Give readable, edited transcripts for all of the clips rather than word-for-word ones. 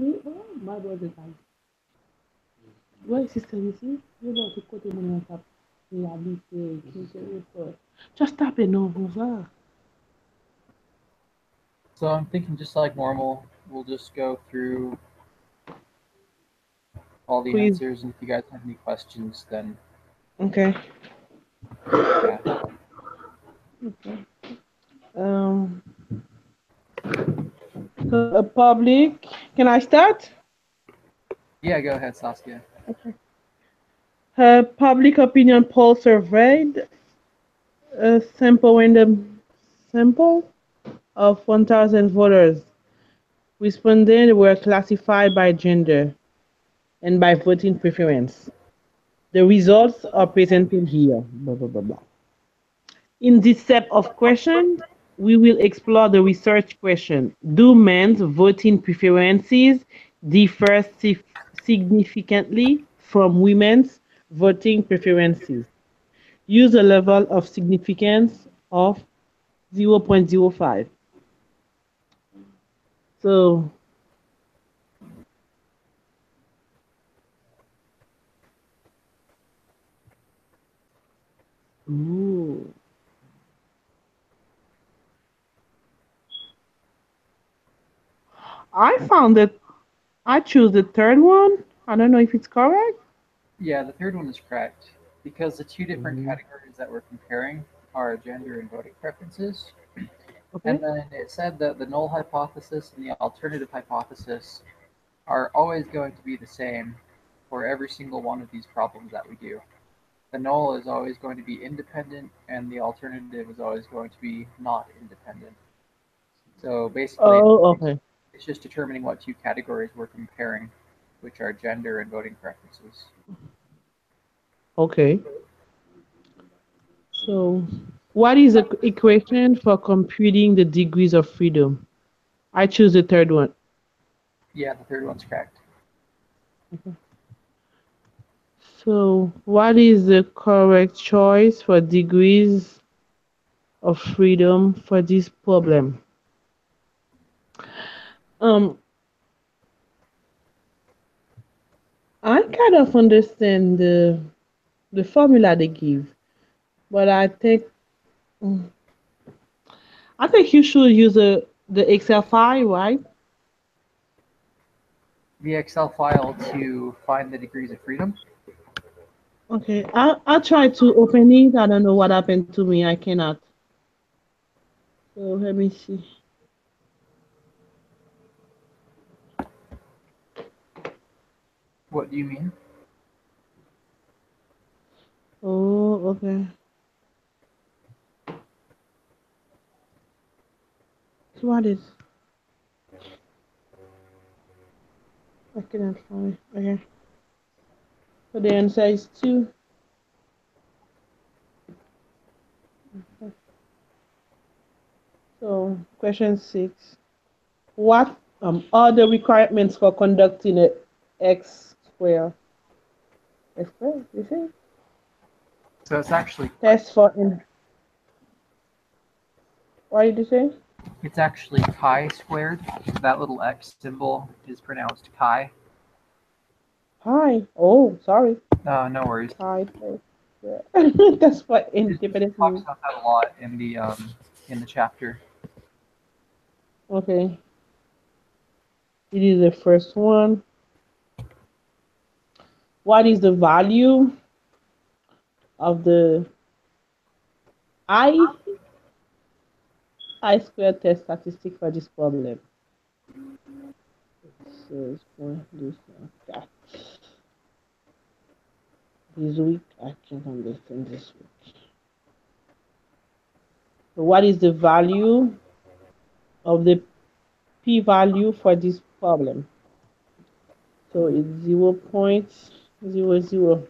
My brother guys. Ouais, système ici, je dois te côté mon tap réalité, qui se Just tap it over. So I'm thinking just like normal, we'll just go through all the Quiz. answers, and if you guys have any questions, then Okay. yeah. Okay. Um, so a public. Can I start? Yeah, go ahead, Saskia. Okay. A public opinion poll surveyed a sample random sample of 1,000 voters. Respondents were classified by gender and by voting preference. The results are presented here. Blah, blah, blah, blah. In this set of questions, we will explore the research question. Do men's voting preferences differ significantly from women's voting preferences? Use a level of significance of 0.05. So, ooh, I found that I choose the third one. I don't know if it's correct. Yeah, the third one is correct because the two different Mhm. categories that we're comparing are gender and voting preferences. And Okay. then it said that the null hypothesis and the alternative hypothesis are always going to be the same for every single one of these problems that we do. The null is always going to be independent, and the alternative is always going to be not independent. So basically, Oh, okay. it's just determining what two categories we're comparing, which are gender and voting preferences. Okay. So, what is the equation for computing the degrees of freedom? I choose the third one. Yeah, the third one's correct. Okay. So, what is the correct choice for degrees of freedom for this problem? Um, I kind of understand the formula they give, but mm, I think you should use the Excel file, right? The Excel file to find the degrees of freedom. Okay, I'll try to open it. I don't know what happened to me. I cannot. So let me see. What do you mean? Oh, okay. So what is? I cannot find it. Okay. So the answer is two. Okay. So question 6. What are the requirements for conducting a X square? X square, you say? So it's actually Test for in. What did you say? chi squared. That little x symbol is pronounced chi. Hi. Oh, sorry. No worries. Hi. Yeah. That's what It independence talks means. about that a lot in the chapter. Okay. It is the first one. What is the value of the I I squared test statistic for this problem? So it's for this that this week I can't understand this week. So what is the value of the p-value for this problem? So it's 0.00.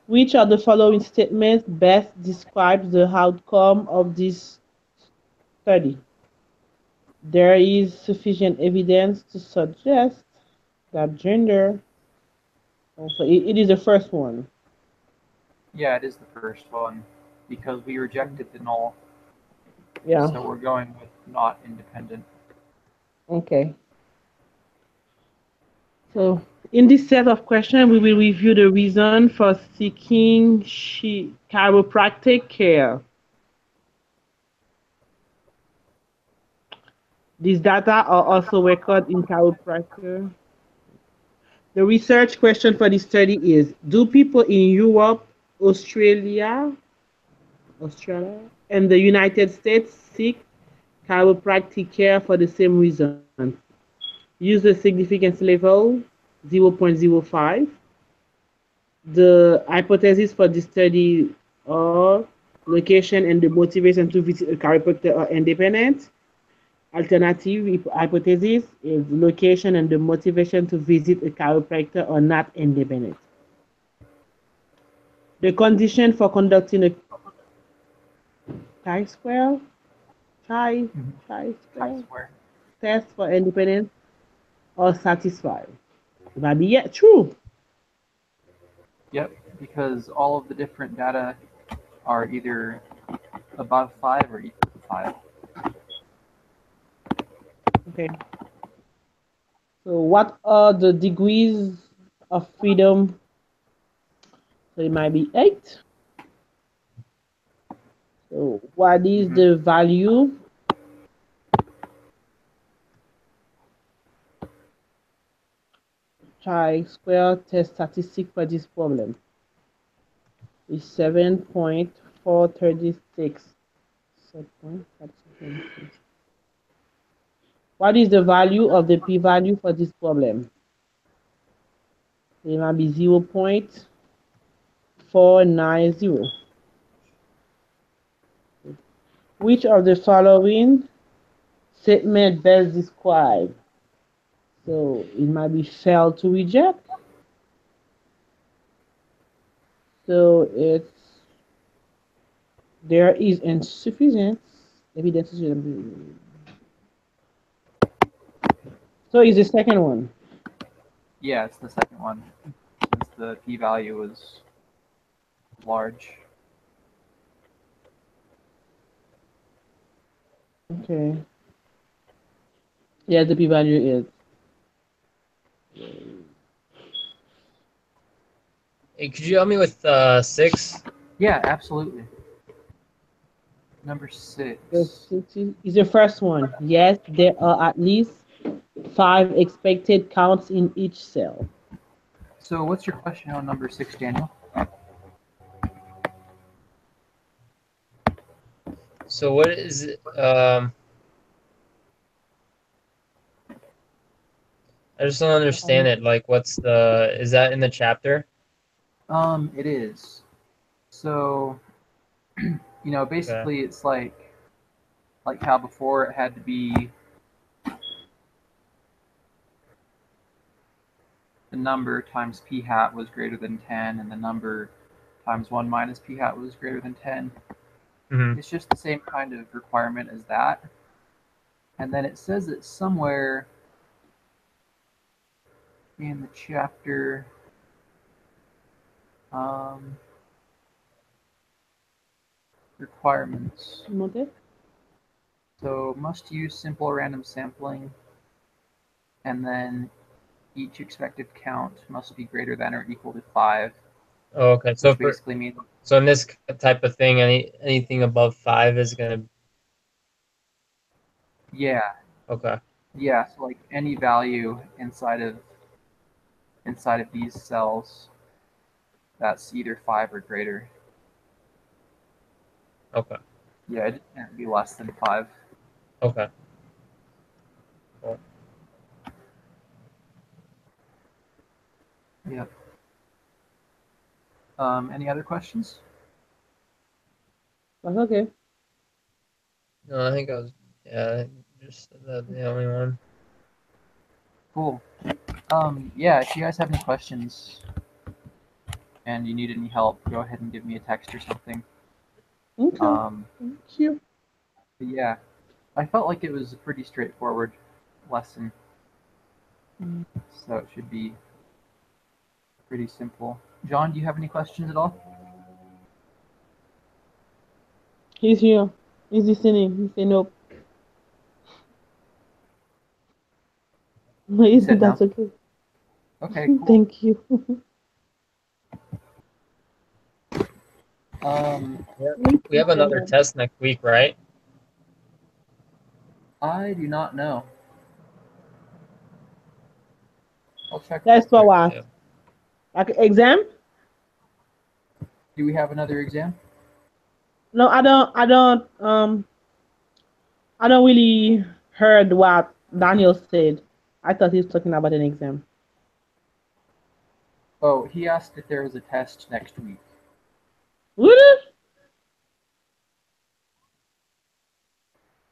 Which of the following statements best describes the outcome of this study? There is sufficient evidence to suggest that gender, also it is the first one. Yeah, it is the first one because we rejected the null. Yeah. So we're going with not independent. Okay. So in this set of questions, we will review the reason for seeking chiropractic care. These data are also recorded in chiropractor. The research question for this study is: do people in Europe, Australia, and the United States seek chiropractic care for the same reason? Use the significance level 0.05. The hypothesis for this study are location and the motivation to visit a chiropractor are independent. Alternative hypothesis is location and the motivation to visit a chiropractor are not independent. The condition for conducting a chi-square chi chi-square Chi-square. test for independence are satisfied. It might be yet true. Yep, because all of the different data are either above 5 or equal to 5. Okay. So what are the degrees of freedom? So it might be 8. So what is Mm-hmm. the value? Chi-square test statistic for this problem is 7.436. What is the value of the p-value for this problem? It might be 0.490. Which of the following statement best describe? So it might be fail to reject. So it's there is insufficient evidence. So it's the second one. Yeah, it's the second one, since the p-value was large. Okay. Yeah, the p-value is. Hey, could you help me with 6? Yeah, absolutely. Number 6. The 60 is the first one. Yes, there are at least 5 expected counts in each cell. So what's your question on number 6, Daniel? So what is it? I just don't understand it. Like, what's the? Is that in the chapter? It is. So, Okay. basically it's like how before it had to be the number times p hat was greater than 10 and the number times 1 minus p hat was greater than 10. Mm-hmm. It's just the same kind of requirement as that. And then it says it somewhere in the chapter. Um, requirements. So must use simple random sampling, and then each expected count must be greater than or equal to 5, Oh, okay. which basically means So in this type of thing, anything above 5 is gonna. yeah, Okay. yeah. So like any value inside of these cells that's either 5 or greater. Okay. Yeah, it can't be less than 5. Okay. Cool. Yep. Any other questions? That's okay. No, I think I was. Yeah, I think just the only one. Cool. Yeah, if you guys have any questions and you need any help, go ahead and give me a text or something. Okay. Um, Thank you. but yeah, I felt like it was a pretty straightforward lesson, so it should be pretty simple. John, do you have any questions at all? He's here. Is listening? He say nope. said no. That's okay. Okay, cool. Thank you. We have another test next week, right? I do not know. I'll check real That's for quick. what? Yeah. Like exam? Do we have another exam? No, I don't. I don't really heard what Daniel said. I thought he was talking about an exam. Oh, he asked if there was a test next week. Really?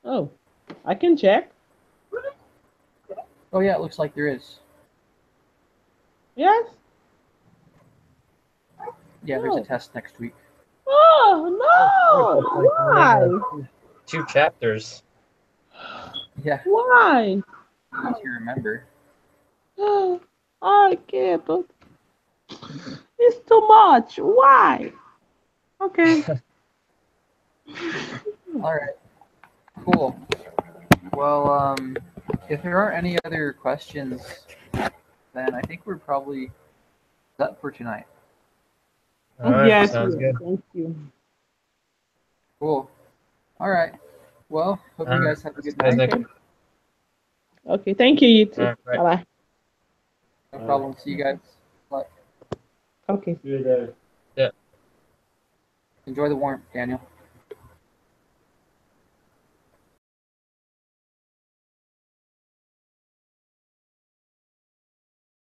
Oh, I can check. Oh yeah, it looks like there is. Yes. Yeah, there's a Oh. test next week. Oh no! Why? Two chapters. Yeah, Why? if you remember. I can't. It's too much. Why? Okay. All right, cool. Well, if there aren't any other questions, then I think we're probably set for tonight. All right, Yes. sounds good. Thank you. Cool. All right. Well, hope you guys have a good Guys, night. next week. Okay. Thank you. You All too. right, Bye bye. No problem. See you guys. Bye. Okay. Yeah. Enjoy the warmth, Daniel.